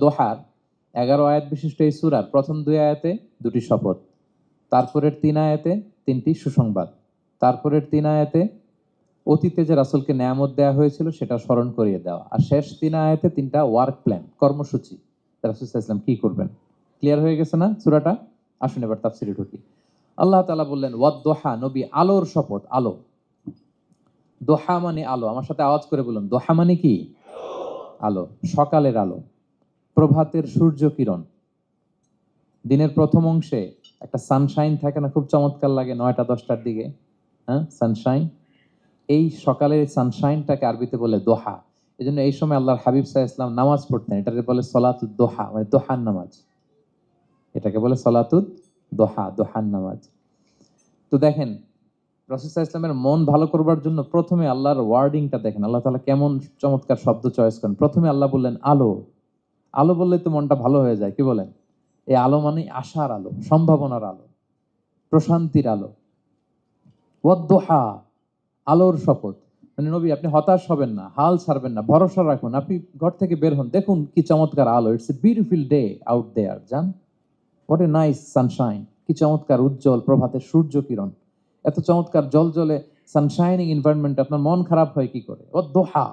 দোহার 11 আয়াত বিশিষ্ট এই সূরার প্রথম 2 আয়াতে দুটি শপথ, তারপরের 3 আয়াতে 3টি সুসংবাদ, তারপরের 3 আয়াতে অতীতে যে রাসূলকে নেয়ামত দেওয়া হয়েছিল সেটা স্মরণ করিয়ে দেওয়া, আর শেষ 3 আয়াতে 3টা ওয়ার্ক প্ল্যান, কর্মসূচি রাসূল সাল্লাল্লাহু আলাইহি ওয়াসাল্লাম কি করবেন। ক্লিয়ার হয়ে গেছে না সূরাটা? আসুন এবার তাফসিরে ঢুকি। আল্লাহ তাআলা বললেন ওয়াদ-দোহা, নবী আলোর শপথ। আলো, দোহা মানে আলো। আমার সাথে আওয়াজ করে বলুন, দোহা মানে কি? আলো, সকালের আলো, প্রভাতের সূর্য কিরণ। দিনের প্রথম অংশে একটা সানশাইন থাকে না, খুব চমৎকার লাগে 9টা 10টার দিকে, হ্যাঁ সানশাইন। এই সকালের সানশাইনটাকে আরবিতে বলে দোহা। এই জন্য এই সময় আল্লাহর হাবিব সাল্লাল্লাহু আলাইহি ওয়াসাল্লাম নামাজ পড়তেন, এটাকে বলে সলাতুদ দোহা, মানে দোহার নামাজ। এটাকে বলে সলাতুদ দোহা, দোহার নামাজ। তো দেখেন রাসূল সাল্লাল্লাহু আলাইহি ওয়াসাল্লামের মন ভালো করবার জন্য প্রথমে আল্লাহর ওয়ার্ডিংটা দেখেন, আল্লাহ তাআলা কেমন চমৎকার শব্দ চয়েস করেন। প্রথমে আল্লাহ বললেন আলো। আলো বললেই তো মনটা ভালো হয়ে যায়, কি বলেন? এই আলো মানে আশার আলো, সম্ভাবনার আলো, প্রশান্তির আলো। ওয়াদ-দোহা, আলোর শপথ। মানে নবী আপনি হতাশ হবেন না, হাল ছাড়বেন না, ভরসা রাখুন। আপনি ঘর থেকে বের হন, দেখুন কি চমৎকার আলো। It's a beautiful day out there. জান, হোয়াট এ নাইস সানশাইন। কি চমৎকার উজ্জ্বল প্রভাতের সূর্য কিরণ। এত চমৎকার জলজলে সানশাইনিং এনভায়রনমেন্ট, আপনার মন খারাপ হয় কি করে? ওয়াদ-দোহা,